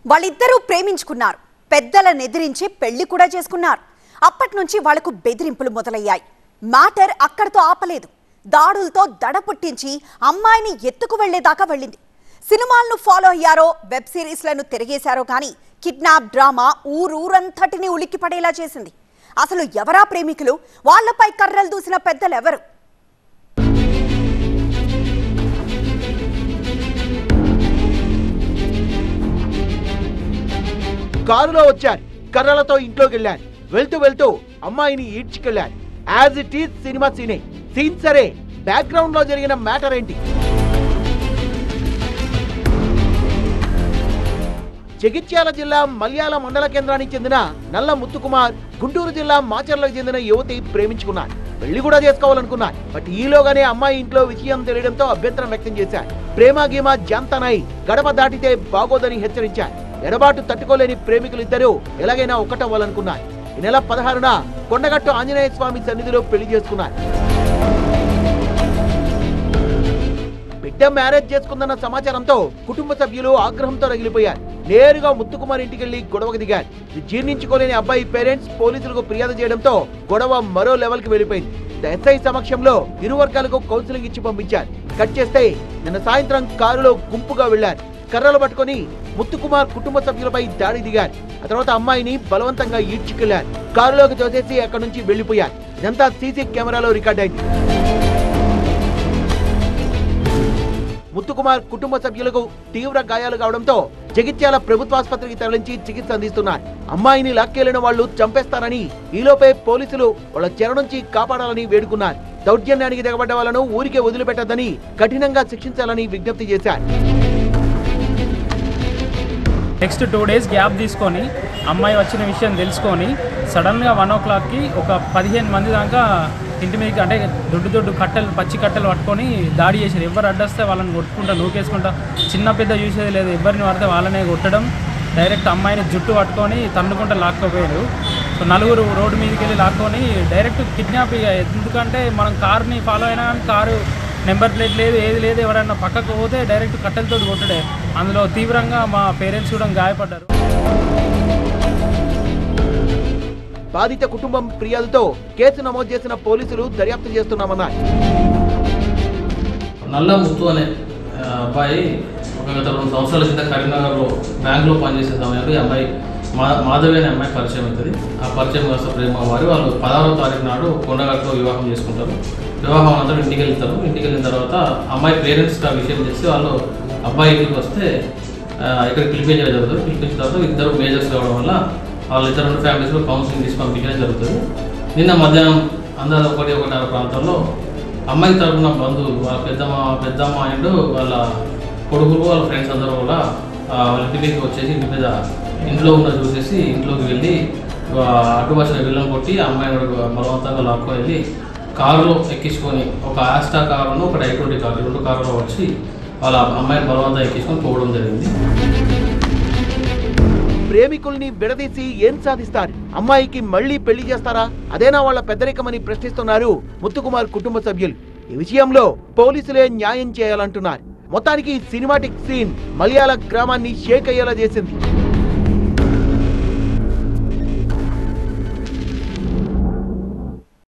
వాళ్ళిద్దరూ ప్రేమించుకున్నారు. పెద్దలను ఎదిరించి పెళ్లి కూడా చేసుకున్నారు. అప్పట్నుంచి వాళ్లకు బెదిరింపులు మొదలయ్యాయి. మ్యాటర్ అక్కడితో ఆపలేదు. దాడులతో దడ పుట్టించి అమ్మాయిని ఎత్తుకు వెళ్లేదాకా వెళ్ళింది. సినిమాలను ఫాలో అయ్యారో, వెబ్ సిరీస్లను తిరిగేశారో కానీ కిడ్నాప్ డ్రామా ఊరంతటిని ఉలిక్కి పడేలా చేసింది. అసలు ఎవరా ప్రేమికులు? వాళ్లపై కర్రలు దూసిన పెద్దలు ఎవరు? కారులో వచ్చారు, కర్రలతో ఇంట్లోకి వెళ్ళారు. వెళ్తూ వెళ్తూ అమ్మాయిని ఈడ్చుకెళ్లారు. యాజ్ ఇట్ ఈజ్ సినిమా సీనే. సీన్ సరే, బ్యాక్గ్రౌండ్ లో జరిగిన మ్యాటర్ ఏంటి? జగిత్యాల జిల్లా మల్యాల మండల కేంద్రానికి చెందిన నల్ల ముత్తుకుమార్, గుంటూరు జిల్లా మాచర్లకు చెందిన యువతి ప్రేమించుకున్నారు. పెళ్లి కూడా చేసుకోవాలనుకున్నారు. బట్ ఈలోగానే అమ్మాయి ఇంట్లో విషయం తెలియడంతో అభ్యంతరం వ్యక్తం చేశారు. ప్రేమ గీమ జాంతనై గడప దాటితే బాగోదని హెచ్చరించారు. ఎడబాటు తట్టుకోలేని ప్రేమికులిద్దరూ ఎలాగైనా ఒకటవ్వాలనుకున్నారు. ఈ నెల 16న కొండగట్టు ఆంజనేయ స్వామి సన్నిధిలో పెళ్లి చేసుకున్నారు. బిడ్డ మ్యారేజ్ చేసుకుందన్న సమాచారంతో కుటుంబ సభ్యులు ఆగ్రహంతో రగిలిపోయారు. నేరుగా ముత్తుకుమార్ ఇంటికెళ్లి గొడవకు దిగారు. జీర్ణించుకోలేని అబ్బాయి పేరెంట్స్ పోలీసులకు ఫిర్యాదు చేయడంతో గొడవ మరో లెవెల్ కి వెళ్లిపోయింది. ఎస్ఐ సమక్షంలో ఇరు వర్గాలకు కౌన్సిలింగ్ ఇచ్చి పంపించారు. కట్ చేస్తే నిన్న సాయంత్రం కారులో గుంపుగా వెళ్లారు. కర్రలు పట్టుకుని ముత్తుకుమార్ కుటుంబ సభ్యులపై దాడి దిగారు. ఆ తర్వాత అమ్మాయిని బలవంతంగా ఈడ్చుకెళ్లారు. కారులోకి తోసేసి అక్కడి నుంచి వెళ్లిపోయారు. ఇదంతా సీసీ కెమెరాలో రికార్డ్ అయింది. ముత్తుకుమార్ కుటుంబ సభ్యులకు తీవ్ర గాయాలు కావడంతో జగిత్యాల ప్రభుత్వాసుపత్రికి తరలించి చికిత్స అందిస్తున్నారు. అమ్మాయిని లాక్కెళ్లిన వాళ్లు చంపేస్తారని, ఈలోపే పోలీసులు వాళ్ళ చెర నుంచి కాపాడాలని వేడుకున్నారు. దౌర్జన్యానికి దిగబడ్డ వాళ్లను ఊరికే వదిలిపెట్టద్దని, కఠినంగా శిక్షించాలని విజ్ఞప్తి చేశారు. నెక్స్ట్ 2 days గ్యాప్ తీసుకొని అమ్మాయి వచ్చిన విషయం తెలుసుకొని సడన్గా 1 o'clockకి ఒక 15 మంది దాకా ఇంటి మీదకి, అంటే దొడ్డు కట్టెలు, పచ్చి కట్టెలు పట్టుకొని దాడి చేశారు. ఎవరు అడ్డొస్తే వాళ్ళని కొట్టుకుంటా, నూకేసుకుంటా, చిన్న పెద్ద చూసేది లేదు. ఎవరిని పడితే వాళ్ళనే కొట్టడం, డైరెక్ట్ అమ్మాయిని జుట్టు పట్టుకొని తన్నుకుంటా లాక్కపోయారు. సో 4 రోడ్డు మీదకి వెళ్ళి లాక్కొని డైరెక్ట్ కిడ్నాప్. ఎందుకంటే మనం కార్ని ఫాలో అయినా కానీ కారు నెంబర్ ప్లేట్ లేదు, ఏది లేదు. ఎవరైనా పక్కకు పోతే డైరెక్ట్ కట్టెలతో కొట్టడే. అందులో తీవ్రంగా మా పేరెంట్స్ కూడా గాయపడ్డారు. బాధిత కుటుంబం ఫిర్యాదుతో కేసు నమోదు చేసిన పోలీసులు దర్యాప్తు చేస్తున్నామన్నారు. నల్ల ముత్తు అనే అబ్బాయి గత 2 సంవత్సరాల కింద కరీంనగర్లో బ్యాంకులో పనిచేసే సమయంలో ఈ అమ్మాయి మాధవి అనే అమ్మాయి పరిచయం అవుతుంది. ఆ పరిచయం కాస్త ప్రేమ వారి వాళ్ళు 16వ తారీఖు నాడు కొండగట్టులో వివాహం చేసుకుంటారు. వివాహం అనంతరం ఇంటికి వెళ్తారు. ఇంటికి వెళ్ళిన తర్వాత అమ్మాయి పేరెంట్స్కి ఆ విషయం తెలిసి వాళ్ళు అబ్బాయి ఇంటికి వస్తే ఇక్కడ పిలిపించడం జరుగుతుంది. పిలిపించిన తర్వాత ఇద్దరు మేజర్స్ కావడం వల్ల వాళ్ళిద్దరు 2 ఫ్యామిలీస్లో కౌన్సిలింగ్ తీసి పంపించడం జరుగుతుంది. నిన్న మధ్యాహ్నం అందరూ 1:30 ప్రాంతంలో అమ్మాయి తరఫున బంధువులు, వాళ్ళ పెద్దమ్మ అండ్ వాళ్ళ కొడుకులు, వాళ్ళ ఫ్రెండ్స్ అందరూ కూడా వాళ్ళ ఇంటి మీదకి వచ్చేసి ఇంట్లో ఉన్న చూసేసి ఇంట్లోకి వెళ్ళి అడ్డు వచ్చిన విల్లను కొట్టి అమ్మాయిని బలవంతంగా లాక్కొని వెళ్ళి కారులో ఎక్కించుకొని, ఒక ఆస్టా కారును, ఒక I-20 కారు, 2 కారులో వచ్చి వాళ్ళ అమ్మాయిని బలవంతంగా ఎక్కించుకొని పోవడం జరిగింది. ప్రేమికుల్ని విడదీసి ఏం సాధిస్తారు? అమ్మాయికి మళ్లీ పెళ్లి చేస్తారా? అదేనా వాళ్ళ పెద్దరికమని ప్రశ్నిస్తున్నారు ముత్తుకుమార్ కుటుంబ సభ్యులు. ఈ విషయంలో పోలీసులే న్యాయం చేయాలంటున్నారు. మొత్తానికి సినిమాటిక్ సీన్ మలయాళ గ్రామాన్ని షేక్ అయ్యేలా చేసింది.